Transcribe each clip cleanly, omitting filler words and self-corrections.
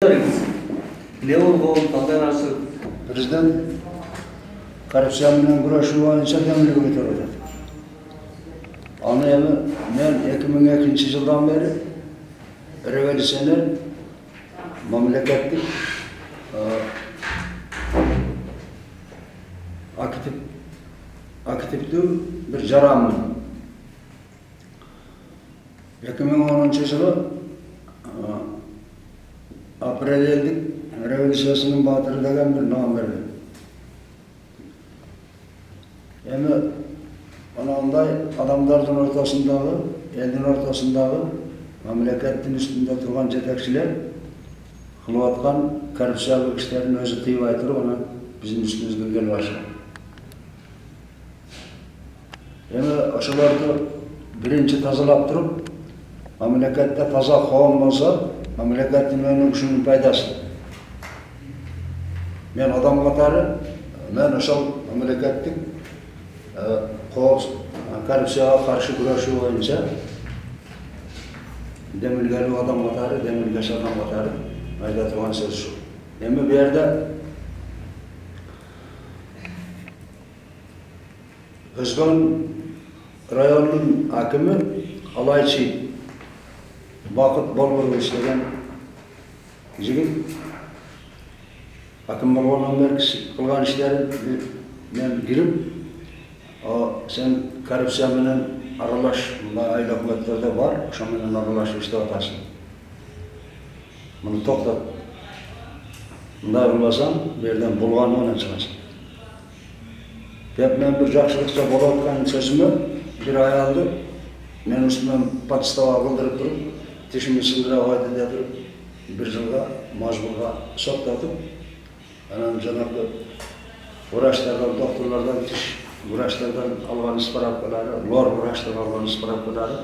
Ne oldu? Kандай nasıl? Президент коррупция менен күрөшүү боюнча демилге көтөрүп атат. Аны эми мен 2002-жылдан бери революционер мамлекеттик активдүү бир жаранмын. 2010-жылы апрель элдик революциясынын баатыры деген бир ном берди. Эми анандай адамдардын ортосундагы, элдин ортосундагы, мамлекеттин үстүндө турган жетекчилер кылып аткан коррупциялык иштерин өзү тыйбай туруп, аны биздин үстүбүзгө келип ашат. Эми ошолорду биринчи тазалап туруп, мамлекетте таза коом болсо, мамлекеттин өнүгүшүнүн пайдасы. Мен адам катары, мен ошол мамлекеттик коррупцияга каршы күрөшүү боюнча демилгелүү адам катары, демилгеш адам катары айта турган сөз ушул. Эми бу жерде Өзгөн районунун акими Алайчи Бакыт Болборович деген жигит аким болгондон бери кылган иштерин мен кирип, sen коррупция менен аралаш, мындай айыл өкмөттөрдө бар, ошо менен аралашып иштеп атасың. Муну токтот. Мындай кылбасаң, бу жерден булганы менен чыгасың. Деп мен бир жакшылыкча болуп аткан сөзүмө бир аялды мен үстүмөн подстава кылдырып туруп, тишими сындыра койду деп туруп, бир жылга мажбурга соттотуп, анан жанагы врачтардан, докторлордон, тиш врачтардан алган справкалары, лор врачтан алган справкалары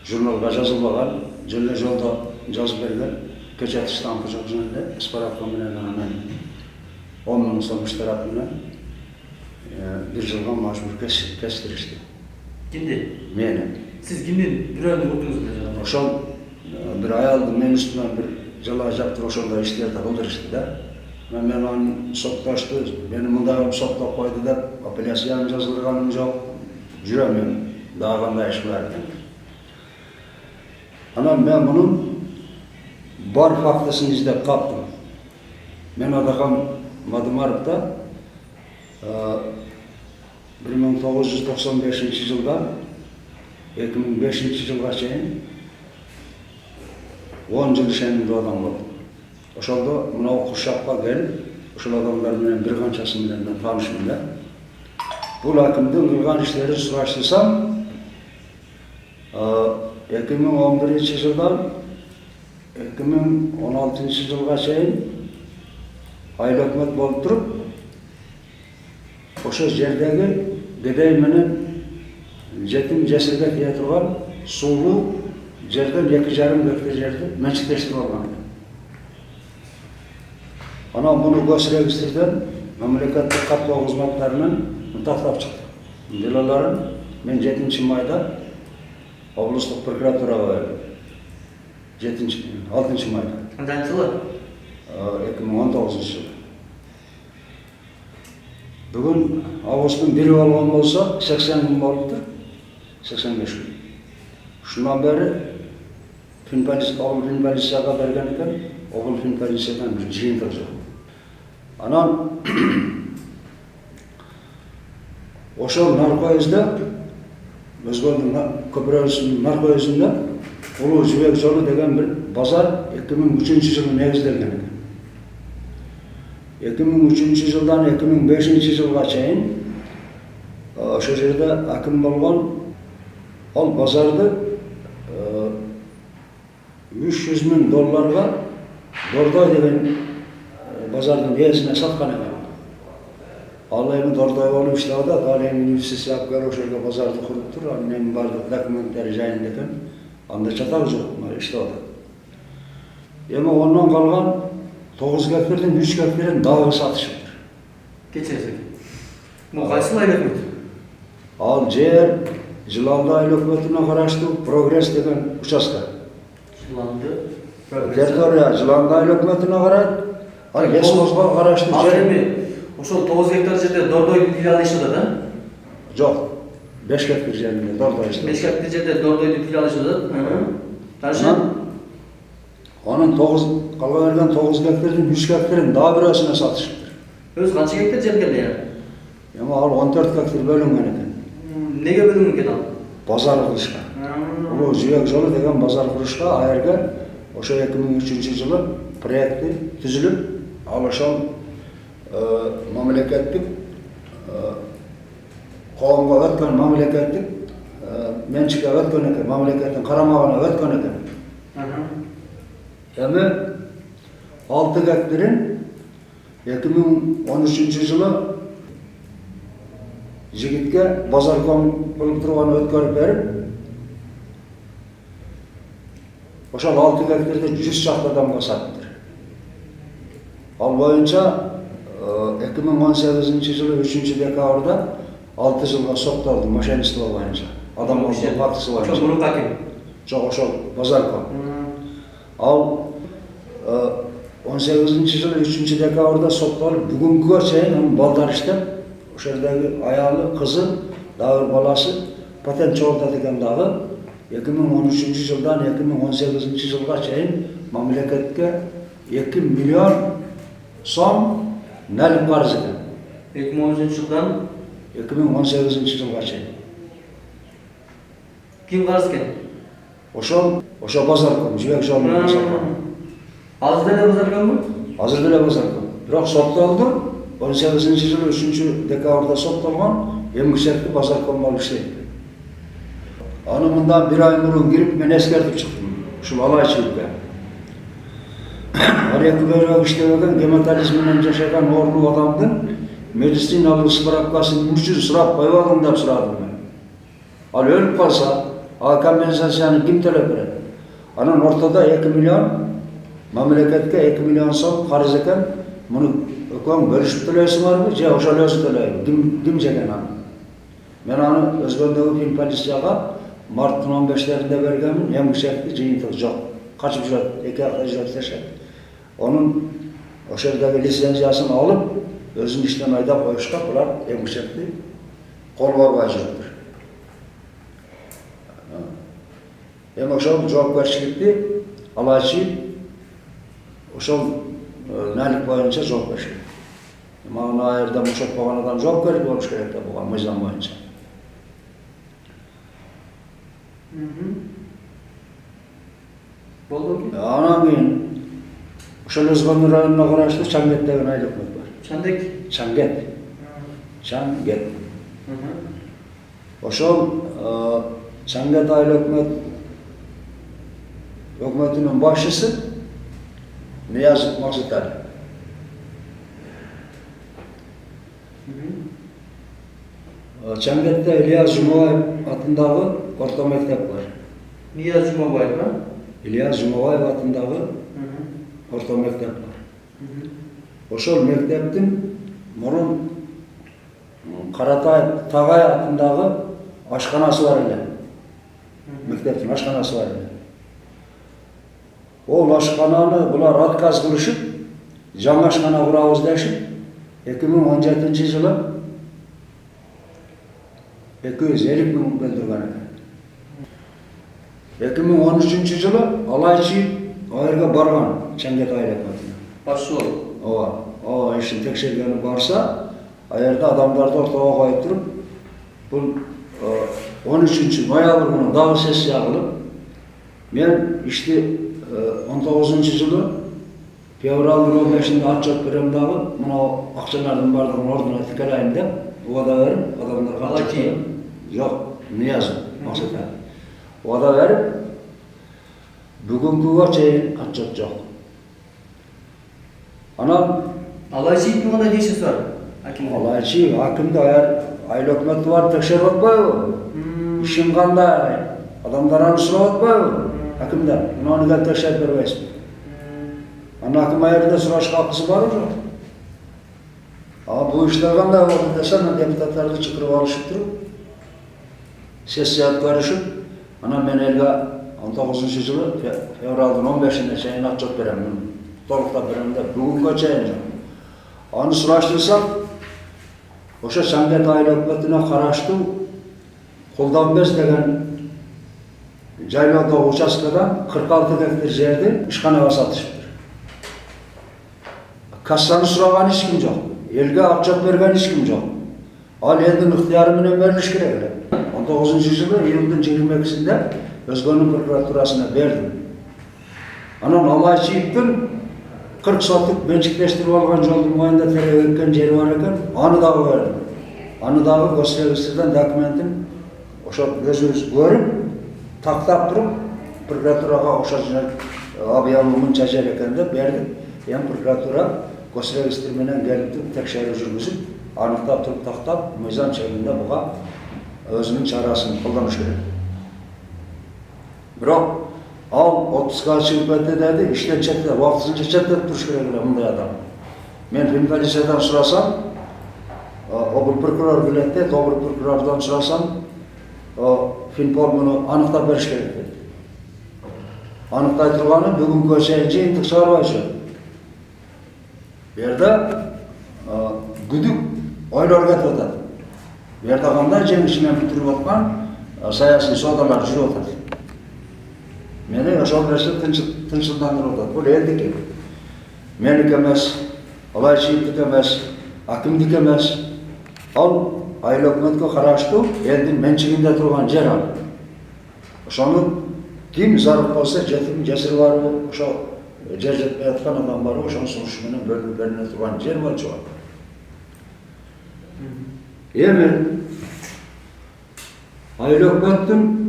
журналга жазылбаган, жөн эле жолдо жазып берген, печать штампы жок жөн эле справка менен анан 10 000 сом штраф менен бир жылга мажбур кестиришти. Kimdi? Мени. Siz kimden büröndü kurdunuz mu? Ошол бир аялды мен үстүмөн бир жала жаптырып ошондой иштерди кылдырышты да. Мен аны сотташты, мени мындай кылып соттоп койду деп апелляцияны жаздырганым жок. Жүрөм мен дагы кандай иш бар экен. Анан мен мунун бар фактысын издеп каптым. Мен Адакан Мадымаровда 1995-жылдан 2005-жылга чейин 10 жыл ишендирүү адам болдум. Ошондо мынау куршакка келип, ошол адамдар менен бир канчасы менен мен таанышмын да. Бул акимдин кылган иштерин сураштырсам, 2011-жылдан 2016-жылга чейин айыл өкмөт болуп туруп, ошол жердеги Бедей менен жетим жесирге тие турган суулуу жерден 2,5 гектар жерди менчиктештирип алган. Анан буну госрегистрден мамлекеттик каттоо кызматтарынан тактап чыкты. Делолорун мен 7-майда облустук прокуратурага бердим. 6-майда. Кандай жылы? 2019-жылы. Бүгүн августтун 1-и болгон болсо 80 күн болуптур. 85 күн. Ушундан бери Финполицияга берген экен, огул Финполициядан бир жыйынтык жок. Анан ошол наркоизде, Өзгөндүн көпүрөсүнүн наркоизинде Улуу Жибек жолу деген бир базар 2003-жылы негизделген экен. 2003-жылдан 2005-жылга чейин ошол жерде аким болгон, ал базарды $300,000 Дордой деген базардын ээсине саткан экен. Ал эми Дордой болуп иштеп атат, ал эми инвестиция алып келип ошол жерге базарды куруп тур, анын эми бардык документтери жайында экен. Анда чатак жок, иштеп атат. Эми ондон калган 9 гектардын 3 гектарын дагы сатышыптыр. Geçersin. Bu kaysı aylık mı? Ал жер Жыланды айыл өкмөтүнө караштуу Прогресс деген участка. Жыланды Territoriya Жылаңдай өкмөтүнө карайт. Ал Лесбоско караштуу Ал жер. эми ошол 9 гектар жерде Дордойдун филиалы иши атат, а? Жок. 5 гектар жеринде Дордой иши. 5 гектар жерде Дордойдун филиалы иши атат. Дальше Onun 9 калган берген 9 гектардын 100 гектарын дагы бирөөсүнө сатышыптыр. өз канча гектар жер келди я? Эми ал 14 гектар бөлүнгөн экен. Неге бөлүнгөн экен ал? Базар кылышка. Улуу жүйөк жолу деген базар курушка ал жерге ошо 2003-жылы проекти түзүлүп, ал ошол мамлекеттик коомго өткөн мамлекеттик менчикке өткөн экен, мамлекеттин карамагына өткөн экен. Эми 6 гектарын 2013-жылы жигитке базарком кылып турган өткөрүп берип, ошол 6 гектарды 100 чакты адамга саттыр. Ал боюнча 2018-жылы 3-декабрда 6 жылга соттолду мошенничество боюнча. Адам ошол фактысы боюнча. Ошол мурунку аким. Жок, ошол базарком. Ал 18-жылы 3-декабрда соттолуп, бүгүнгүгө чейин анын балдары иштеп, ошол жердеги аялы, кызы, дагы баласы патент чогултат экен дагы. 2013-жылдан 2018-жылга чейин мамлекетке 2 миллион сом налим карыз экен. 2013-жылдан 2018-жылга чейин. Ким карыз экен? Ошол базарком, жүйөк жолунун базарком. Азыр деле базаркомбу? Азыр деле базарком. Бирок соттолду. 18-жылы 3-декабрда соттолгон, эмгичекти базарком болуп иштейт. Аны мындан 1 ай мурун кирип мен эскертип чыктым. Ушул алайчылыкка. Ал эки бөлөк иштебеген гематолиз менен жашаган оорулуу адамдын медициналык справкасын үчүн сурап койбодум деп сурадым мен. Ал өлүп калса, ал компенсацияны ким төлөп берет? Анын ортодо 2 миллион мамлекетке 2 миллион сом карыз экен. Муну өкөң бөлүшүп төлөйсүңөрбү же ошол өзү төлөйбү? Ким жеген аны? Мен аны Өзгөндөгү финполицияга марттын 15-леринде бергенмин, эмгичекти жыйынтык жок. Качып жүрөт, 2 акта жүрөт дешет. Онун ошол жердеги лицензиясын алып, өзүн иштен айдап коюшка булар эмгичекти кол борбой жүрөттүр. Эми ошол жоопкерчиликти алайчы ошол налик боюнча жоопкерчилик. Мага айырда бошотпогон адам жоопкер болуш керек деп буга мыйзам боюнча. Болду ки? Анан кийин ошол Өзгөн районуна караштуу Чаңгет деген айыл өкмөт бар. Чандек. Чаңгет. Ошол Чаңгет айыл өкмөтүнүн башчысы Ниязов Максутали. Чаңгетте Ильяс Жумабаев атындагы орто мектеп бар. Нияз Жумабаев, а? Ильяс Жумабаев атындагы орто мектеп бар. Ошол мектептин мурун Каратаев Тагай атындагы ашканасы бар эле. Мектептин ашканасы бар эле. Ол ашкананы булар отказ кылышып, жаңы ашкана курабыз дешип, 2017-жылы 250 миң бөлдүргөн экен. 2013-жылы алайчы айырга барган Чаңгет айыл өкмөтүнө. Башчы болуп. Ооба, ишин текшергени барса, айырда адамдарды ортого коюп туруп, бул 13-ноябрь күнү дагы сессия кылып, мен ишти 19-жылы февралдын 15-inde отчет берем дагы, мына акчалардын бардыгын ордуна тикелейин деп, убада берип, адамдарга Алайчы. Жок, Ниязов Максутали. Убада берип, бүгүнгүгө чейин отчет жок. Анан Алайчыдын кандай тиешеси бар? алайчы акимди айыл өкмөтү барып текшерип атпайбы? Ишин кандай? Адамдар аны сурап атпайбы? Акимдер, мынаны келип текшерип бербейсизби? Анан аким айылда сурашка акысы барбы жок? Бул иштер кандай болду десе, депутаттарды чакырып алышып туруп, сессия өткөрүшүп, анан мен элге 19-жылы февралдын 15-ine чейин отчет берем. Толуктап берем да бүгүнгө чейин. Аны сураштырсак, ошо Шангет айыл өкмөтүнө караштуу Кулданбес деген жайлоодогу участкадан 46 гектар жерди ишканага сатышыптыр. Кассаны сураган эч ким жок. Элге отчет берген эч ким жок. Ал элдин ыктыяры менен берилиш керек эле. 19-жылы июлдун 22-синде Өзгөнүн прокуратурасына бердим. Анан Алайчиевдин 40 соттук менчиктештирип алган жолдун моюнда терек эккен жери бар экен, аны дагы бердим. Аны дагы госрегистрден документин ошо өзүбүз көрүп, тактап туруп, прокуратурага ошо объявление мынча жер экен деп бердик. Эми прокуратура госрегистр менен келип текшерүү жүргүзүп, аныктап туруп тактап, мыйзам чегинде буга өзүнүн чарасын колдонуш керек. Бирок ал 30-га чыгып кетти деди, иштен четтеп, убактысынча четтеп туруш керек эле мындай адам. Мен Финполициядан сурасам, обур прокурор билет дейт, обур прокурордон сурасам, Финпол муну аныктап бериш керек дейт. Аныктай турганы бүгүнгө чейин жыйынтык чыгарбайчу. Бу жерде күдүк ойлор кетип атат. Бу жерде кандай жеңиш менен бүтүрүп аткан саясий соодалар жүрүп атат. Мени ошол нерсе тынчсыздандырып атат. Бул элдики. Меники эмес, Алайчиевдики эмес, акимдики эмес. Ал айыл өкмөткө караштуу элдин менчигинде турган жер ал. Ошону ким зарыл болсо, жетим жесир барбы, ошо жер жетпей аткан адам барбы, ошонун сунушу менен бөлүнүп бериле турган жер болчу. Эми айыл өкмөттүн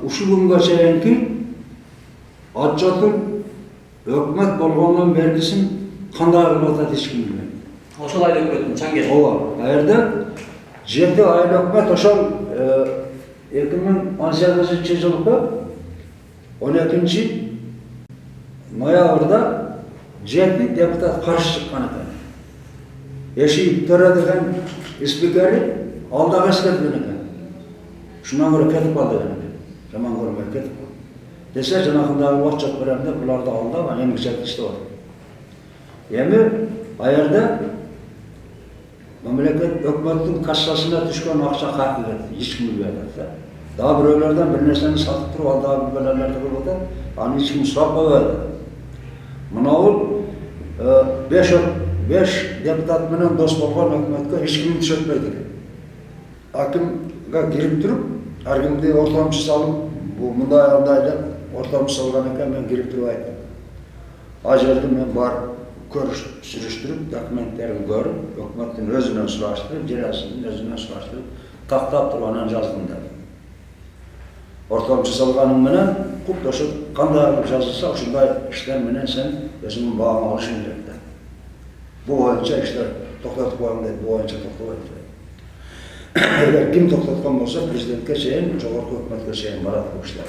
ушул күнгө чейинки отчетун өкмөт болгондон бергисин кандай кылып атат эч ким билбейт. Ошол айыл өкмөтүн Чангет. Ооба, ал жерде жети айыл өкмөт ошол 2018-жылкы 12 ноябрда 7 депутат каршы чыккан экен. Эшиев Төрө деген спикери ал дагы эскерткен экен. Шундан көрө кетип калды экен. Жаман көрмөй кетип калды. Десе жанагындагы отчет берем деп буларды алдап, эми жетиштеп атат. Эми ал жерде мамлекет өкмөттүн кассасына түшкөн акча каяка кетти, эч ким билбей атат. Дагы бирөөлөрдөн бир нерсени сатып туруп, ал дагы билбелерди кылып атат. Аны эч ким сурап койбой атат. Мынау 5 депутат менен дос болгон өкмөткө эч ким түшөтпөйт экен. Акимге кирип туруп, ар кимди ортомчу салып, бул мындай деп ортомчу салган экен, мен кирип туруп айттым. Ал жерде мен барып сүрүштүрүп, документтерин көрүп, өкмөттүн өзүнөн сураштырып, жерасынын өзүнөн сураштырып, тактап туруп анан жаздым деп. Ортомчу салганың менен, кут ошо кандай кылып жазылса, ушундай иштер менен сен өзүңдүн бааңа алышың керек деп. Бул боюнча иштер токтотуп коюң дейт, бул боюнча токтобойт дейт. Эгер ким токтоткон болсо, президентке чейин, жогорку өкмөткө чейин барат бул иштер.